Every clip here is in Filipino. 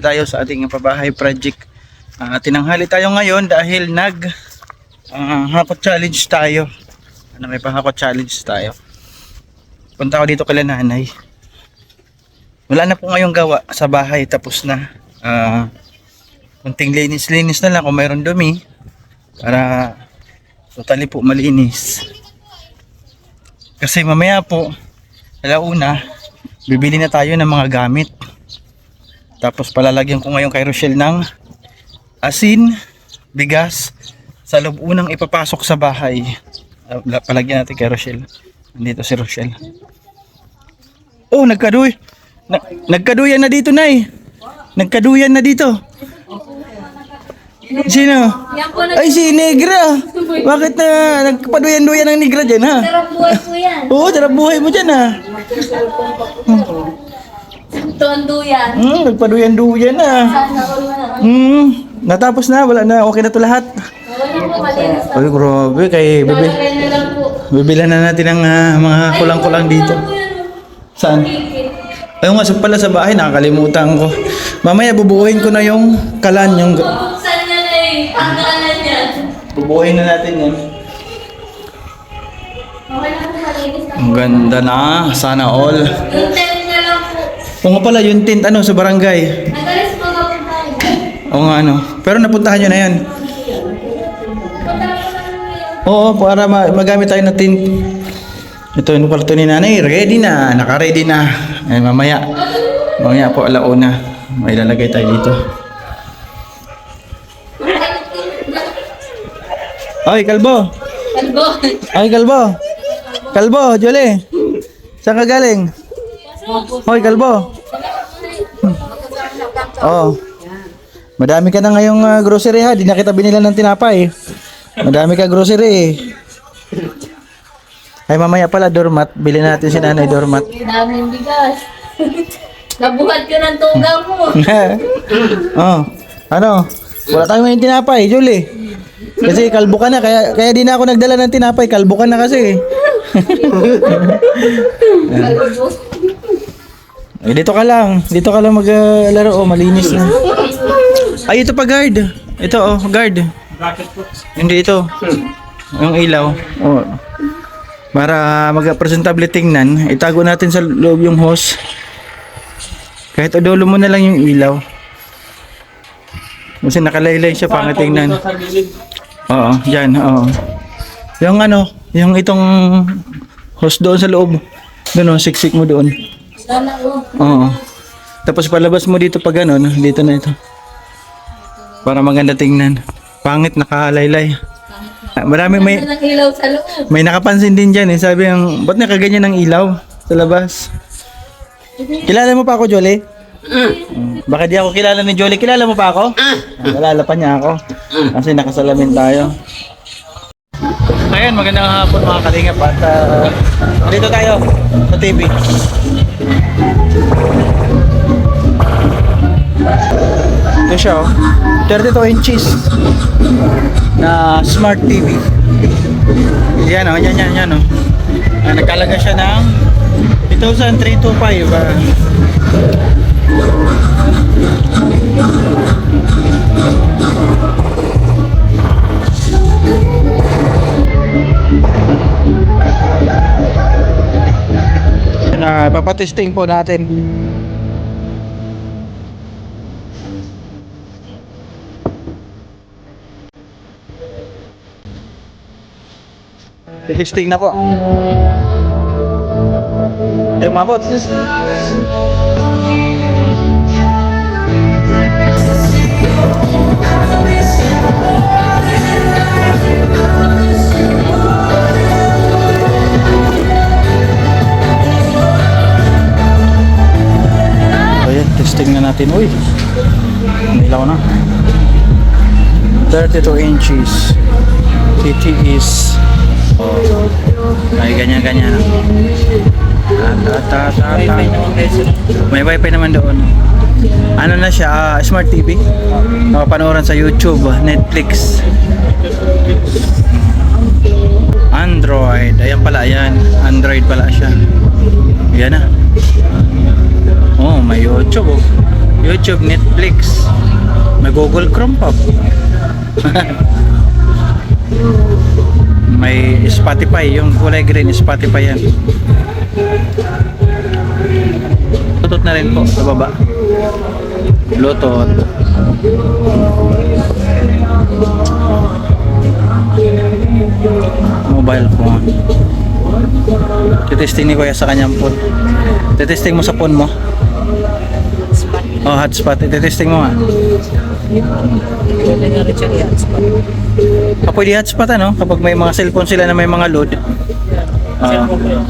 tayo sa ating pabahay project. Tinanghali tayo ngayon dahil hakot challenge tayo. May pahakot challenge tayo. Punta ako dito kay nanay. Wala na po ngayong gawa sa bahay, tapos na. Kunting linis-linis na lang kung mayroon dumi para totally po malinis. Kasi mamaya po alauna bibili na tayo ng mga gamit. Tapos palalagyan ko ngayon kay Rochelle ng asin, bigas sa loob unang ipapasok sa bahay. Palagyan natin kay Rochelle. Nandito si Rochelle. Oh, nagkaduyan na dito, Nay. Nagkaduyan na dito. Sino? Ay, si Negra. Bakit na nagpaduyan-duyan ng Negra dyan, ha? Sarap buhay po yan. Oo, sarap buhay mo dyan, ha? Ito ang duyan. Nagpaduyan-duyan na. Sana all na. Natapos na, wala na. Okay na to lahat. Wala po malinis na. Ay, grabe. Lalagay na lang po. Bibilan na natin ang mga kulang-kulang dito. Saan? Ayun nga, pala sa bahay, nakakalimutan ko. Mamaya bubuuin ko na yung kalan, yung... Bubuksan niya na eh. Pangkalan niya. Bubuuin na natin yan. Okay na po malinis na. Ang ganda na, sana all. Yung tent na lang po. O nga pala, yung tint sa barangay. Nagalis po ako tayo. O nga pero napuntahan nyo na yan. Punta po namin ngayon. Oo, para magamit tayo ng tint. Ito yung kwarto ni nanay, ready na, naka-ready na. Ay, mamaya po alauna, may lalagay tayo dito. Ay, Kalbo! Kalbo. Ay, Kalbo! Kalbo, Jolie! Saan ka galing? Hoy, Kalbo! Oh. Madami ka na ngayong grocery, ha? Di na kita binila ng tinapay. Madami ka grocery. Ay, mamaya pala, doormat. Bili natin si nanay doormat. Daming bigas. Nabuhat ka ng tugang mo. Oh, ano? Wala tayong may tinapay, Julie. Kasi kalbo ka na, kaya di na ako nagdala ng tinapay. Kalbo ka na kasi. Kalbo. Ay, dito ka lang maglaro. Oh, malinis na. Ay, ito pa guard. Ito, guard. Hindi ito. Yung ilaw. Oh. Para mag-presentable tingnan, itago natin sa loob yung hose. Kahit odolo mo na lang yung ilaw. Kasi nakalaylay siya, pangit tingnan. Oo, dyan, oo. Yung yung itong hose doon sa loob. Doon, siksik mo doon. Sana po. Oo. Tapos palabas mo dito pag gano'n, dito na ito. Para maganda tingnan. Pangit, nakalaylay. Marami Ng ilaw sa loob. may nakapansin din dyan sabi ba't nakaganyan ng ilaw sa labas? Kilala mo pa ako, Jolie? Baka di ako kilala ni Jolie. Kilala mo pa ako? Kilala pa niya ako. Kasi nakasalamin tayo. Ayan, magandang hapon mga kalingap. At dito tayo sa TV. Ito siya, 32 inches na smart TV. Yan yan. Nagkalaga siya ng 8,325. Papatesting po natin. Testing na po. Umabot. Ayan, testing na natin. Uy, nilaw na. 32 inches. TT is ay ganyan. May wifi naman doon. Ano na siya, smart TV. Mapapanood sa YouTube, Netflix. Android. Ayan pala, ayan. Android pala siya. Yan na. Oh, may YouTube. YouTube, Netflix. May Google Chrome pa. May Spotify, yung kulay green, Spotify yan. Bluetooth na rin po sa baba. Bluetooth. Mobile phone. Titesting ni Kuya sa kanyang phone. Titesting mo sa phone mo. Oh, hotspot. Titesting mo nga. Pwede nga rin siya i-hotspot. Pwede hotspot ano? Kapag may mga cellphone sila na may mga load.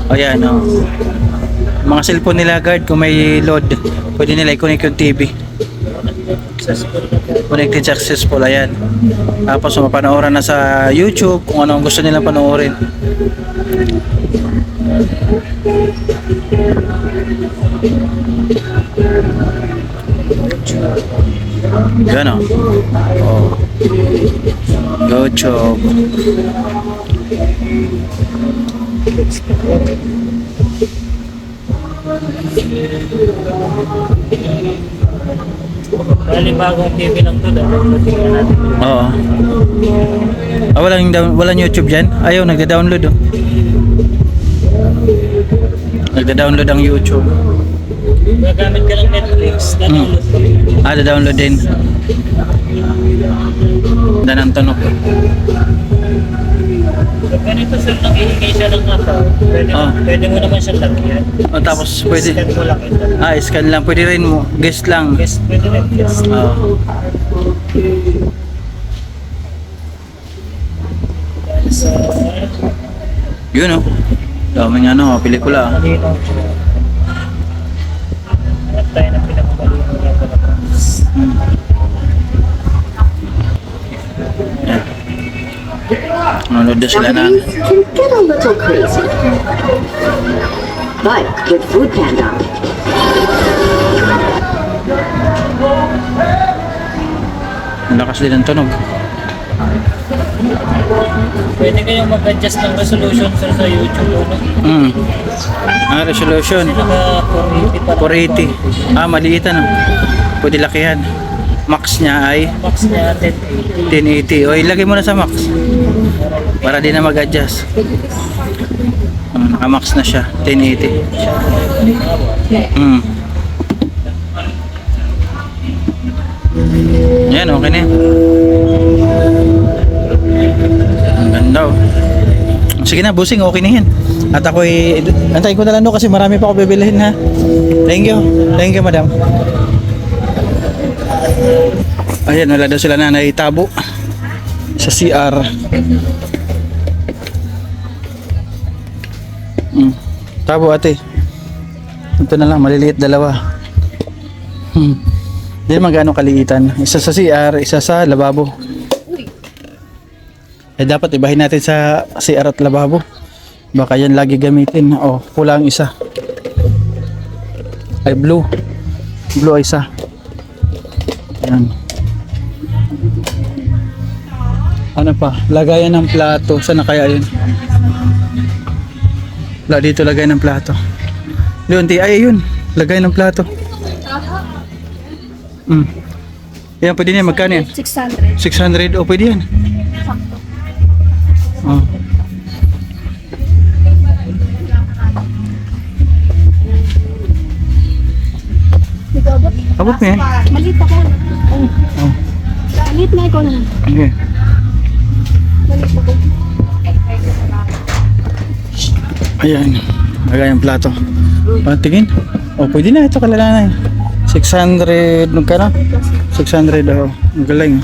Ayan, oh. Mga cellphone nila guard, kung may load, pwede nila i-connect yung TV. Connected successful, ayan. Tapos mapanooran na sa YouTube kung ano ang gusto nilang panoorin. Yan o. Oh. YouTube. Bali bagong TV lang to, tingnan natin. Oo. Walang YouTube dyan? Ayaw, nagda-download oh. Nagda-download ang YouTube. Gagamit ka ng Netflix, download ko. Da-download din. Danang tunog. Pag ganito sir, nangihingay siya ng account, pwede mo naman siyang lagyan. Tapos pwede. Scan mo lang ito. Scan lang. Pwede rin mo. Guest lang. Yes, pwede rin yes. So, Yun oh. Daming pelikula. malinaw siya. Hanap tayo ng pinakamalinaw niya palabas. Nanonood na sila na. Nowadays can get a little crazy. But with Food Panda, Malakas din ang tunog. Pwede kayong mag-adjust ng resolution sir sa YouTube, no? Resolution. Naka 480 pa. 480. Maliit ano. Pwede lakihan. Max niya ay Max niya 1080. 1080. O ilagay mo na sa max. Para di na mag-adjust. Naka-max na siya. 1080. Yan, okay na yan. Ang ganda oh. Sige na, busing, okay na yan. At ako'y, antayin ko na lang no kasi marami pa ako bibilihin ha. Thank you. Thank you, madam. Ayan, wala daw sila nanay tabo sa CR. Tabo ate. Ito na lang, maliliit dalawa. Hindi naman gaano kaliitan. Isa sa CR, isa sa lababo. Dapat ibahin natin sa CR at lababo. Baka yan lagi gamitin. Oh, kulang isa. Ay blue. Blue ay isa. Ayan. Ano pa? Lagayan ng plato. Saan na kaya yun? Wala dito lagay ng plato. Doon, ay yun. Lagay ng plato. Yan, pwede na yan. Magkano yan? 600. 600. O, pwede yan. Oh. Abot mo yan. Maliit ako. Oh. Maliit na ikaw naman. Okay. Maliit ako. Ayan. Lagay ang plato. Tingin. O, pwede na. Ito kalalanay. 600. Magkano? 600. Oh. Ang galing.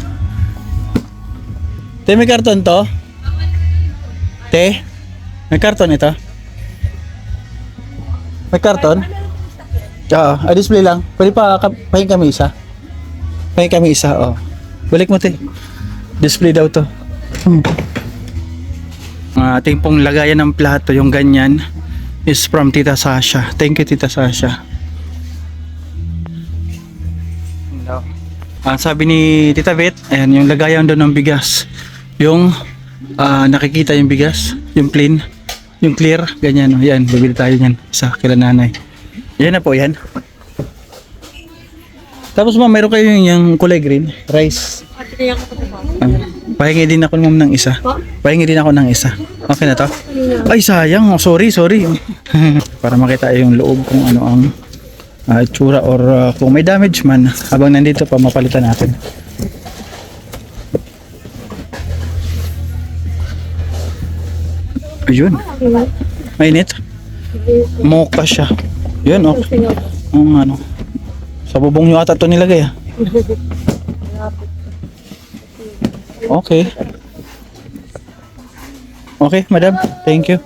Te, may karton to? Te? May karton ito? May karton? Oo. Display lang. Pwede pa pahin kami isa? Pahin kami isa, oh. Balik mo, te. Display daw to. Ating pong lagayan ng plato, yung ganyan, is from Tita Sasha. Thank you, Tita Sasha. Sabi ni Tita Bet, ayan, yung lagayan doon ng bigas. Yung nakikita yung bigas, yung plain, yung clear, ganyan. Yan, bibili tayo yan sa kila nanay. Yan na po, yan. Tapos ma'am, meron kayo yung kulay green, rice. Pahingi din ako ma'am ng isa. Pahingi din ako ng isa. Okay na to? Ay sayang, oh, sorry. Para makita yung loob kung ano ang itsura or kung may damage man habang nandito pa mapalitan natin. Ayun. Mainit. Mocha siya. Yun, okay. Ano. Sa bubong nyo ata ito nilagay ah. Okay. Okay, madam. Thank you.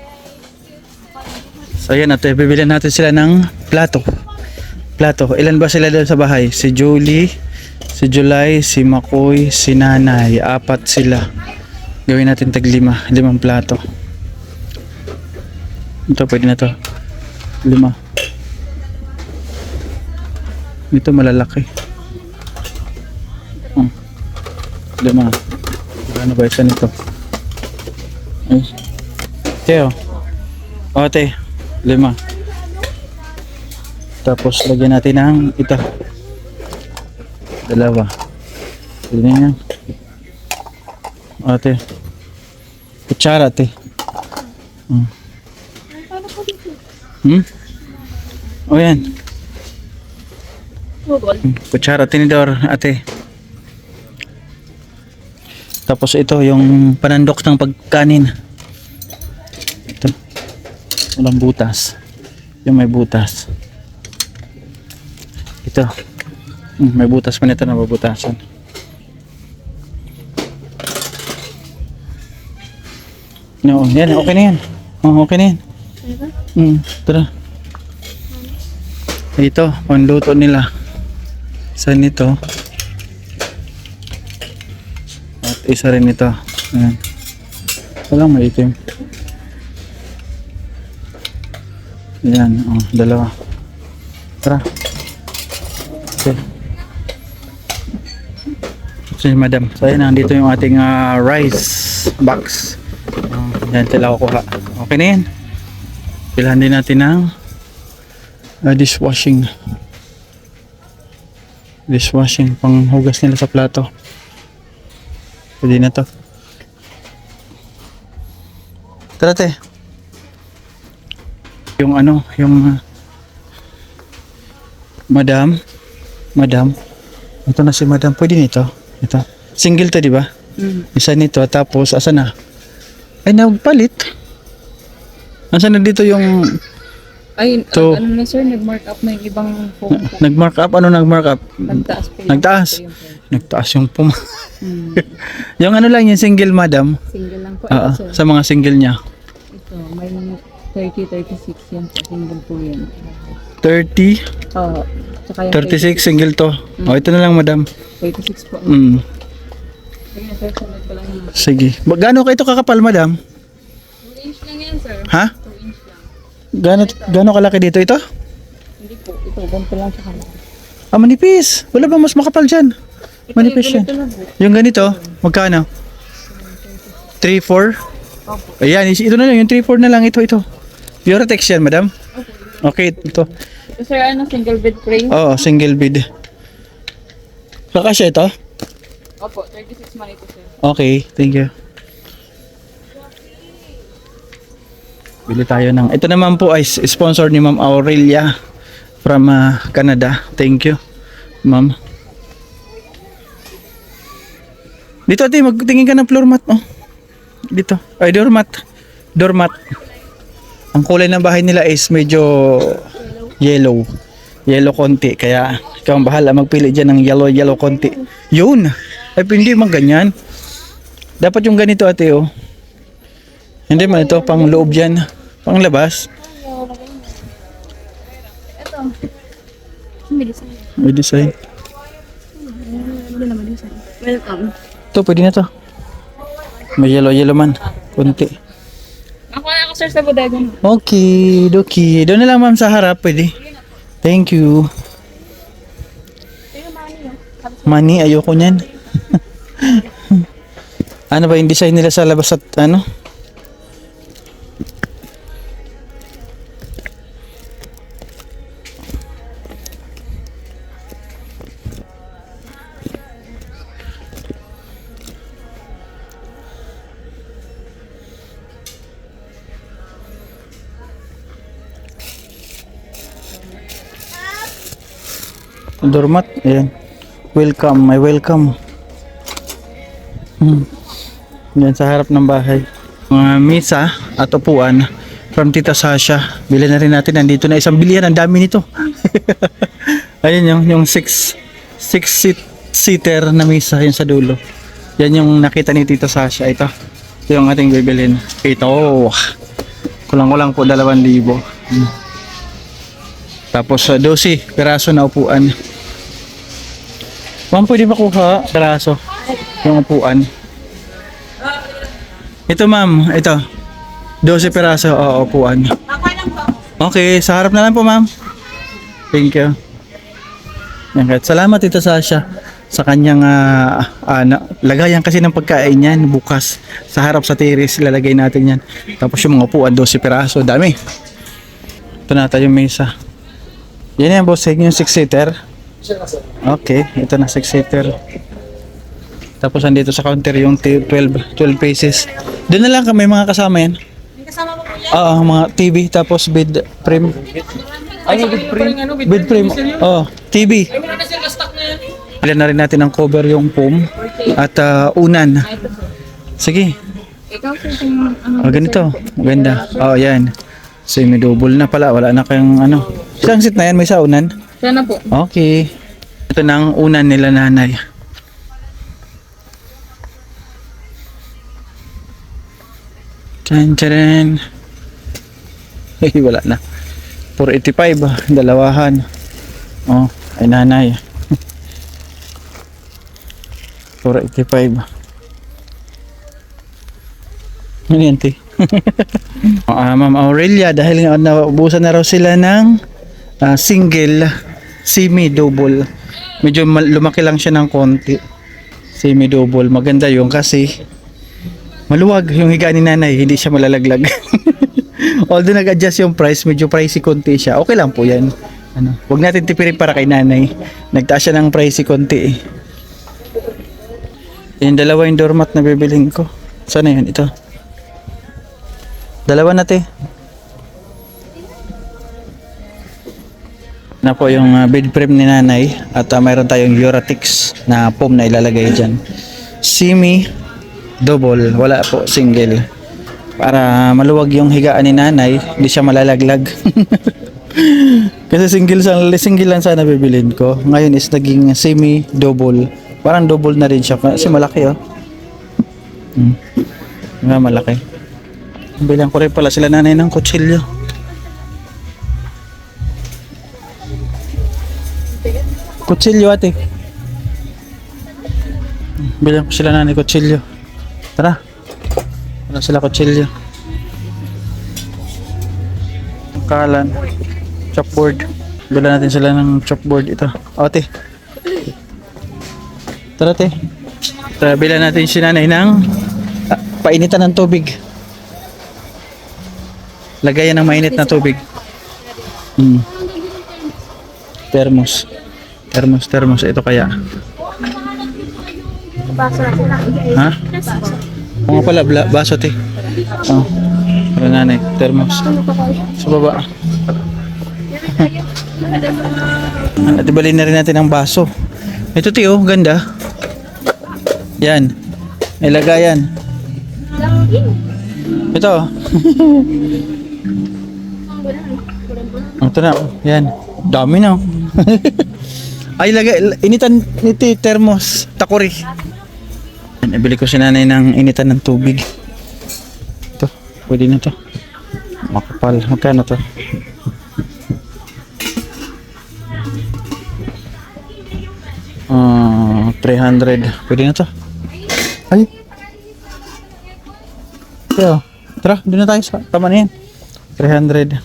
So ayan, at bibilihan natin sila ng plato. Ilan ba sila doon sa bahay? Si Julie, si July, si Makoy, si Nanay. 4 sila. Gawin natin tag 5. 5 plato. Ito, pwede na to. 5. Ito malalaki. 5. Ano ba isa nito? Ay. Teo. Ate. 5. Tapos lagyan natin ng ito. 2. Pwede na yan. Ate. Kutsara ate. O yan. Kutsara, tinidor, ate. Tapos ito yung panandok ng pagkanin. Ito. Walang butas. Yung may butas. Ito. May butas pa nito na babutasan. No, yan, okay na yan. Oh, okay na yan. Tara. Ito, panluto nila. Isa nito. At isa rin ito. Ayan. Walang maitim. Ayan, 2. Tara. Okay. So, madam. So, ayan, nandito yung ating rice box. Yan sila kukuha. Okay na yan. Bilhan din natin ng dishwashing panghugas nila sa plato. Pwede na to. Tara te. Yung madam, ito na si madam. Pwede nito. Ito single to, di ba? Isa nito, tapos asa na? Ay, nagpalit. Asa na dito yung Ay, to, ano na sir, nag-mark up na yung ibang phone ko. nag-mark up? Ano nag-mark up? Nagtaas pa yung Nagtaas? yung phone. Nagtaas yung pum. Yung ano lang, yung single madam. Single lang po. Oo, Ito, sir. sa mga single niya. Ito, may 30, 36 yan po. Single po yan. 30, Oo. Tsaka yung 36, single to. O, ito na lang madam. 36 po. Mm. Ayun, sir, sunod pa lang yun. Sige. Gaano ka ito kakapal madam? 2 inch lang yan, sir. Ha? 2 inch lang. Gaano kalaki dito ito? Hindi po. Ito, ganito lang siya kami. Ah, manipis. Wala ba mas makapal dyan? Manipis yan. Ito na po. Yung ganito, magkano? 3-4? Opo. Ayan, ito na lang. Yung 3-4 na lang. Ito. Puretex yan, madam? Okay, ito. So, sir, ano, single bed frame? Oo, single bed. Kakasya ito? Opo, 36 man ito, sir. Okay, thank you. Bili tayo ng... Ito naman po ay sponsor ni Ma'am Aurelia from Canada. Thank you, Ma'am. Dito ate, magtingin ka ng floor mat. Oh. Dito. Ay, doormat. Ang kulay ng bahay nila is medyo yellow. Yellow konti. Kaya ikaw ang bahala magpili dyan ng yellow konti. Yun. Ay, hindi man ganyan. Dapat yung ganito ate, oh. Hindi man ito, pang loob yan. Pang labas. Ito. May design. May design. Ano naman design? Welcome. Ito, pwede na to. May yellow man. Kunti. Ako na ako, sir, sa bodega. Okay, doki. Doon na lang ma'am sa harap, pwede. Thank you. Money, ayoko niyan. Ano ba yung design nila sa labas at ano? doormat. Ayan. Welcome, my welcome. Yan sa harap ng bahay. Mga misa at upuan from Tita Sasha. Bili na rin natin. Nandito na isang bilihan. Ang dami nito. Ayun yung 6-seater na misa. Yan sa dulo. Yan yung nakita ni Tita Sasha. Ito yung ating bibilhin. Ito. Kulang-kulang po 2,000. Tapos 12 piraso na upuan. Ma'am, pwede makuha piraso yung upuan. Ito ma'am, ito 12 piraso upuan. Okay, sa harap na lang po ma'am. Thank you. Yan, kahit salamat Tita Sasha sa kanyang lagayan kasi ng pagkain niyan bukas sa harap sa terrace lalagay natin yan. Tapos yung mga upuan 12 piraso, dami. Ito na tayo yung mesa. Yan yan boss, yung 6-seater. Okay, ito na 6-seater. Tapos andito sa counter yung 12 pieces. Doon na lang may mga kasama yan. May kasama mo po yan? Oo, mga TV tapos bed frame. Ay, bed frame. Oh, TV. Ilan na rin natin ang cover yung foam at unan. Sige. Ikaw po yung Ganito. Maganda. Oh, yan. Semi-double na pala. Wala na kayong Isang seat na yan. May sa unan. Sana po. Okay. Ito na ang unan nila nanay. Tcharan. Wala na. 485. Dalawahan. Oh, ay nanay. 485. Ano yan, te? Ma'am Aurelia, dahil naubusan na raw sila ng single semi-double. Medyo lumaki lang siya ng konti. Semi-double. Maganda yun kasi maluwag yung higa ni nanay. Hindi siya malalaglag. Although nag-adjust yung price, medyo pricey konti siya. Okay lang po yan. Huwag natin tipirin para kay nanay. Nagtaas siya ng pricey konti eh. Yung dalawa yung doormat na bibilhin ko. Sana yun? Ito. Dalawa na te. Na po yung bed frame ni nanay. At mayroon tayong Euratix na foam na ilalagay dyan. Semi double. Wala po single. Para maluwag yung higaan ni nanay. Hindi siya malalaglag. Kasi single lang sana bibilhin ko. Ngayon is naging semi double. Parang double na rin siya kasi malaki oh. Nga malaki. Bilang ko rin pala sila nanay ng kutsilyo. Kutsilyo ate. Bilang ko sila nanay kutsilyo. Tara. Wala sila kutsilyo. Kalan. Chopboard. Bilang natin sila ng chopboard ito. O ate. Tara te. Tara, bilan natin si nanay ng painitan ng tubig. Lagayan ng mainit na tubig. Thermos. Ito kaya. baso na sila. Ha? Oo pala, baso te. Oh. Para nanay, thermos. Sa baba. At ibalin na rin natin ang baso. Ito te oh, ganda. Yan. Ilagayan. Ito oh. Ito na oh. Yan. Dami na oh. Ay lagay, initan nito thermos, takori. Nabili ko si nanay ng initan ng tubig. Ito, pwede na to. Makapal, magkano to? $300, pwede na to. Ay. Ito, tara, doon na tayo sa tama na yan. 300.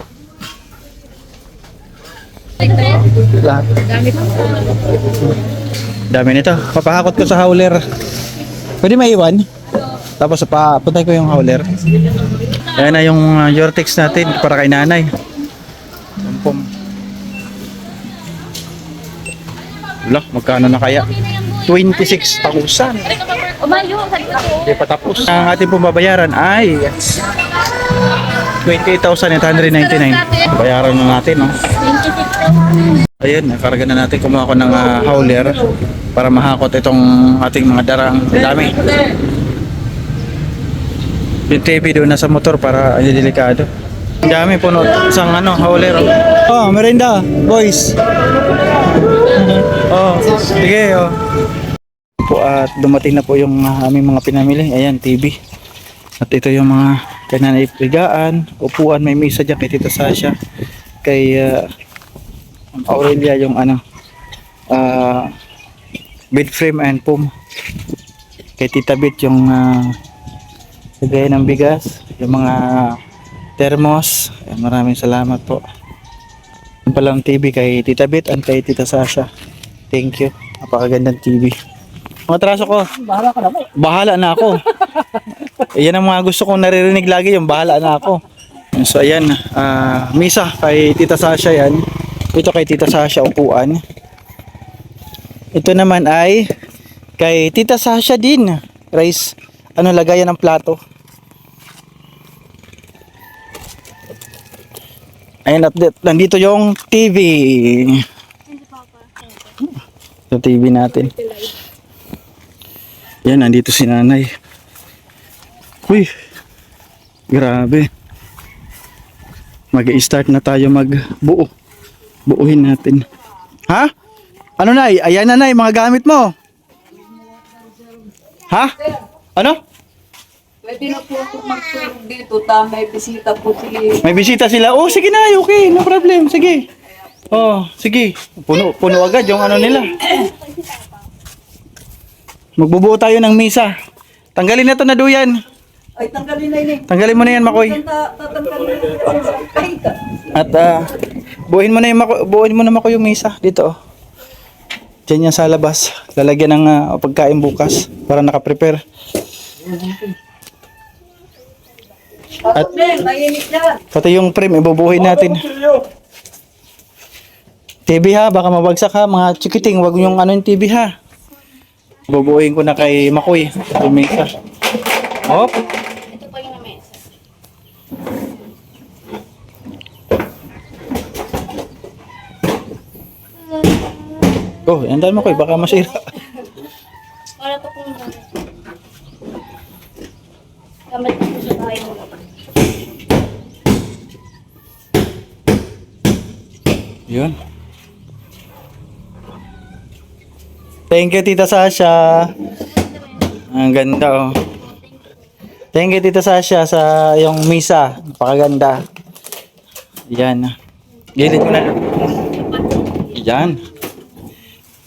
Lahat. Dami nito. Papahakot ko sa hauler. Pwede maiwan. Tapos papuntay ko yung hauler. Ayan na yung Euratix natin para kay nanay. Pum. Wala, magkano na kaya? 26,000. Hindi pa tapos. Ang ating pumabayaran ay 28,899. Bayaran na natin, no? Ayun, nakarga na natin. Kumuha ko ng hauler para mahakot itong ating mga darang dami. Yung TV doon na sa motor para hindi delikado. Ang dami puno. Isang hauler. Oh, merinda, boys. Oh, sige, oh. Po, at dumating na po yung aming mga pinamili. Ayan, TV. At ito yung mga kananipigaan, upuan, may misa dyan kay Tita Sasha. Kay Aurelia yung bed frame and foam. Kay Tita Bit yung lagay ng bigas, yung mga thermos. Ayan, maraming salamat po. Yung palang TV kay Tita Bit and kay Tita Sasha. Thank you. Napakagandang TV. Mga traso ko. Bahala ka na mo. Bahala na ako. Yan ang mga gusto kong naririnig lagi, yung bahala na ako. So ayan, misa kay Tita Sasha yan. Ito kay Tita Sasha upuan. Ito naman ay kay Tita Sasha din. Rice, lagayan ng plato. Ayan, at nandito yung TV. Ito TV natin. Yan, nandito si nanay. Uy, grabe. Mag-i-start na tayo magbuo. Buuhin natin. Ha? Ano nay? Ayan na nay, mga gamit mo. Ha? Ano? Pwede na po ako mag-serve dito. May bisita po si... May bisita sila. Oh, sige na, okay. No problem. Sige. Oh, sige. Puno agad yung nila. Magbubuo tayo ng misa. Tanggalin na to na duyan. Ay, tanggalin na yun eh. Tanggalin mo na yan, Makoy. Tatanggalin na. At buuin mo na Makoy yung misa dito. Oh. Diyan yan sa labas. Lalagyan ng pagkain bukas para naka-prepare. At pati yung frame ibubuhin natin. TV ha, baka mabagsak ha, mga chikiting, wag yung yung TV ha. Bubuhin ko na kay Makoy yung mesa. Hop. Ito pa yung mesa. Oh, andan Makoy, baka masira. Wala pa pong gamit. Gamit ko sa bahay mo. Yun. Thank you, Tita Sasha. Ang ganda, oh. Thank you, Tita Sasha, sa yung misa. Napakaganda. Yan. Gilid mo na. Yan.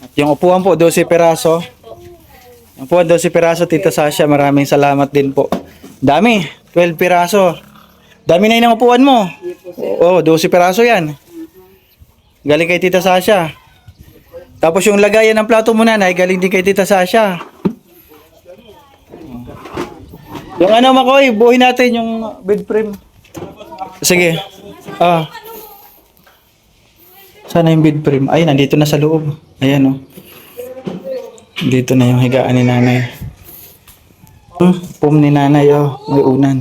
At yung upuan po, 12 peraso. Yung upuan, 12 peraso, Tita Sasha. Maraming salamat din po. Dami. 12 peraso. Dami na yun ang upuan mo. Oh, 12 peraso yan. Galing kay Tita Sasha. Tapos yung lagayan ng plato mo nanay, galing din kay Tita Sasha. Yung Makoy, buuhin natin yung bed frame. Sige. Sana yung bed frame. Ay, nandito na sa loob. Ayan oh. Dito na yung higaan ni nanay. Pum ni nanay oh. May unan.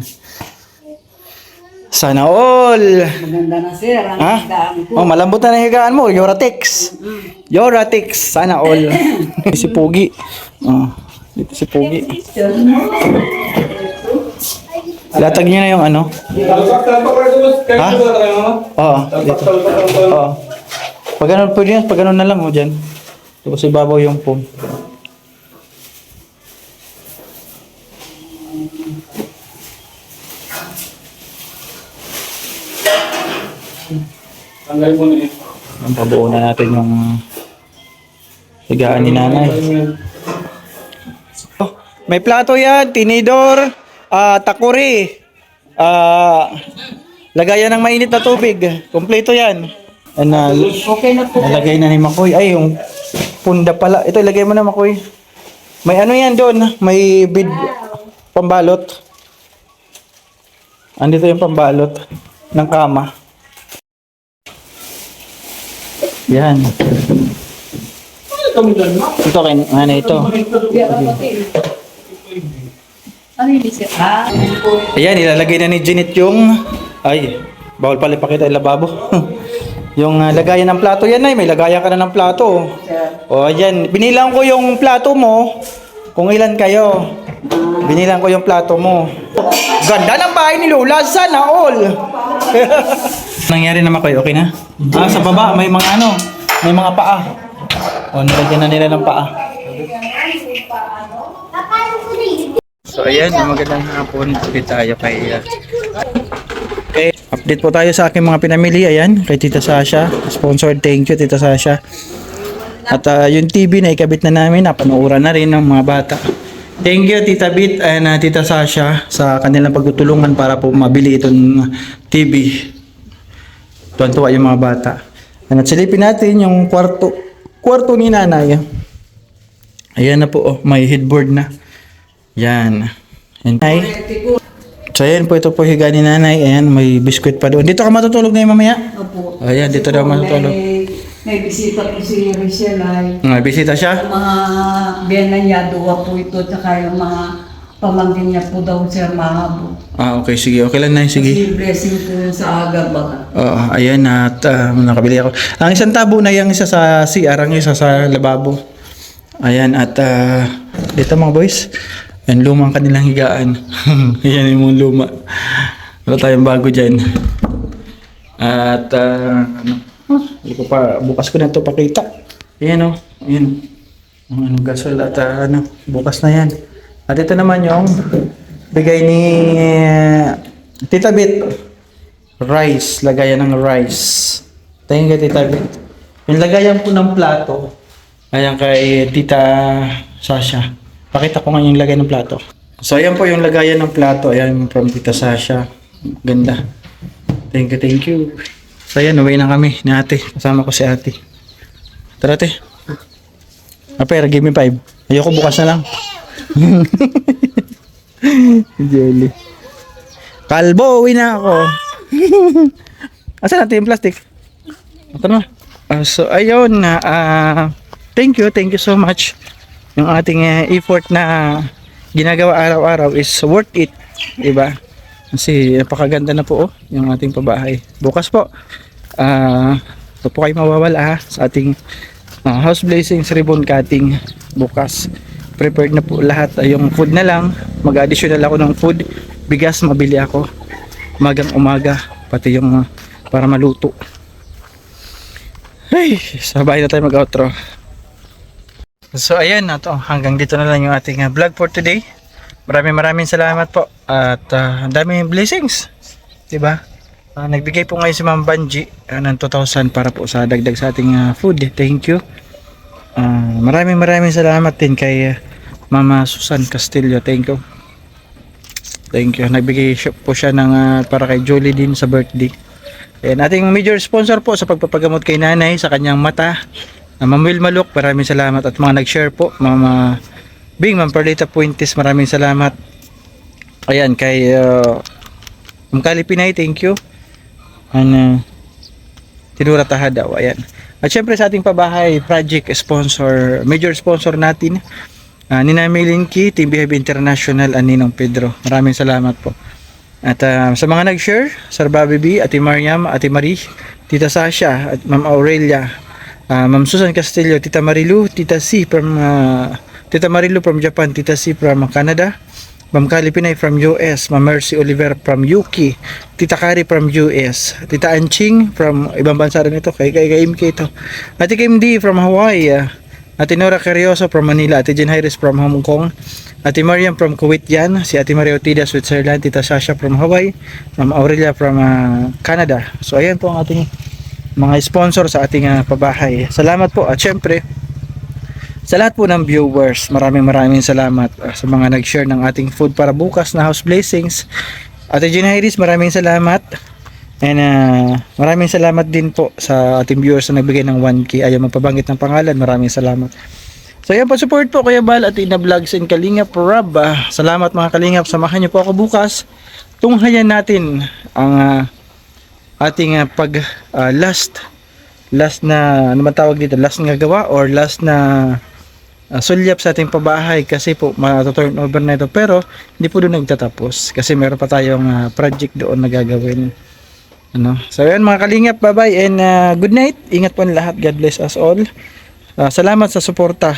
Sana all. Maganda na sir. Ha? Oh, malambot na yung higaan mo. Yoratex. Yoratex. Sana all. Si Pogi. Oh, dito si Pogi. Latag niyo na yung Ha? Oo. Dito. Oo. Pag ganun, pwede yan. Pag ganun na lang mo dyan. Tapos ibabaw yung foam. Tanggalin mo na ito. Ang pabuo na natin yung higaan ni nanay. Oh, may plato yan, tinidor, takuri, lagayan ng mainit na tubig. Kompleto yan. Okay na po. Nalagay na ni Makoy. Ay, yung punda pala. Ito, ilagay mo na Makoy. May yan doon. May bid pambalot. Andito yung pambalot ng kama. Yan. Ito kay nanay ito. Ano yung sir? Ayan, ilalagay na ni Jeanette yung... Ay, bawal pala ipakita yung lababo. Yung lagayan ng plato yan ay, may lagayan ka na ng plato. O, ayan. Binilang ko yung plato mo. Kung ilan kayo. Binilang ko yung plato mo. Ganda ng bahay ni Lola. Sana all. Nangyari naman kayo, okay na? Sa baba, may mga ano, may mga paa. O, nilagyan na nila ng paa. So, ayan, magandang hapon. Update tayo kay... Okay, update po tayo sa aking mga pinamili. Ayan, kay Tita Sasha. Sponsored, thank you, Tita Sasha. At yung TV na ikabit na namin, napanuuran na rin ng mga bata. Thank you, Tita Bit and Tita Sasha sa kanilang pagtutulungan para po mabili itong TV. Tuwan-tuwa yung mga bata. At silipin natin yung kwarto ni nanay. Ayan na po, may headboard na. Yan. Ay. So ayan po, ito po higa ni nanay. Ayan, may biskwit pa doon. Dito ka matutulog na yung mamaya? Opo. Ayan, dito daw matutulog. May bisita po si Rachel ay. May bisita siya? Yung mga biyana niya, duwa po ito, tsaka yung mga pamangkin niya po daw, Sir Mahabo. Okay, sige. Okay lang na, sige. Kasi blessing po yun sa aga baka. Ayan at nakabili ako. Ang isang tabo na yung isa sa CR, ang isa sa lababo. Ayan at dito mga boys. Ayan, lumang kanilang higaan. Ayan yung mga luma. Wala tayong bago dyan. At hindi ko pa, bukas ko na ito pakita. Ayan o. Ayan. Ang gasol at bukas na yan. At ito naman yung bigay ni Tita Bit. Rice. Lagayan ng rice. Thank you, Tita Bit. Yung lagayan po ng plato. Ayan kay Tita Sasha. Pakita ko nga yung lagay ng plato. So, ayan po yung lagayan ng plato. Ayan from Tita Sasha. Ganda. Thank you, thank you. So, ayan, uwi na kami ni ate. Kasama ko si ate. Tara, ate. Apera, give me 5. Ayoko bukas na lang. Jelly. Kalbo, uwi na ako. Asan natin yung plastic? Ito na. So, ayun na. Thank you so much. Yung ating effort na ginagawa araw-araw is worth it, diba? Kasi napakaganda na po yung ating pabahay. Bukas po, ito po kayo mawawala sa ating house blazings ribbon cutting bukas. Prepared na po lahat, yung food na lang, mag-additional ako ng food, bigas mabili ako, umagang umaga, pati yung para maluto. Ay, sabay na tayo mag-outro. So ayan na to, hanggang dito na lang yung ating vlog for today. Maraming salamat po at ang daming blessings, diba? Nagbigay po ngayon si Ma'am Banji ng 2,000 para po sa dagdag sa ating food. Thank you. Maraming salamat din kay Mama Susan Castillo. Thank you. Thank you. Nagbigay po siya ng para kay Jolie din sa birthday. Ayan, ating major sponsor po sa pagpapagamot kay nanay sa kanyang mata. Ma'am Wilma Luc, maraming salamat at mga nag-share po, Mama Bing, Ma'am Perlita Puentes, maraming salamat. Ayan, kay Ma'am Kali Pinay, thank you. And Tinura Tahadaw, ayan. At syempre sa ating pabahay project sponsor, major sponsor natin, Nina Milinki, Team Behave International, Ninong Pedro. Maraming salamat po. At sa mga nag-share, Sir Bobby B, Ate Mariam, Ate Marie, Tita Sasha, at Ma'am Aurelia, Ma'am Susan Castillo, Tita Marilu, Tita C from Tita Marilu from Japan, Tita C from Canada, Ma'am Kali Pinay from US, Ma'am Mercy Oliver from UK, Tita Kari from US, Tita Anching from ibang bansa rin ito, kay MK ito, Ate Kim D from Hawaii, Ate Nora Carrioso from Manila, Ate Jen Hayres from Hong Kong, Ate Mariam from Kuwait yan, si Ate Maria Otida, Switzerland, Tita Sasha from Hawaii, Ma'am Aurelia from Canada. So ayan po ang ating mga sponsor sa ating pabahay. Salamat po at syempre sa lahat po ng viewers, maraming salamat sa mga nag-share ng ating food para bukas na house blessings. Ate Jen Hayres, maraming salamat. And maraming salamat din po sa ating viewers na nagbigay ng 1K. Ayaw magpabanggit ng pangalan, maraming salamat. So yan po, support po Kuya Bal at Ina Vlogs and Kalingap Rob. Salamat mga Kalingap, samahan niyo po ako bukas. Tunghayan natin ang ating last na ano man tawag dito, last na gawa or last na sulyap sa ating pabahay kasi po ma-turn over na ito, pero hindi po doon nagtatapos kasi meron pa tayong project doon na gagawin. Ano? So yan mga kalingap, bye-bye and good night. Ingat po ang lahat. God bless us all. Salamat sa suporta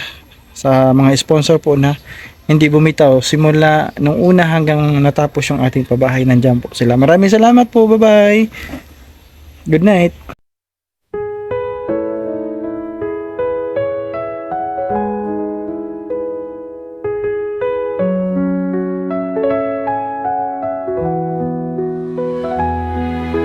sa mga sponsor po na hindi bumitaw simula nung una hanggang natapos yung ating pabahay. Nandiyan po sila. Maraming salamat po. Bye-bye. Good night.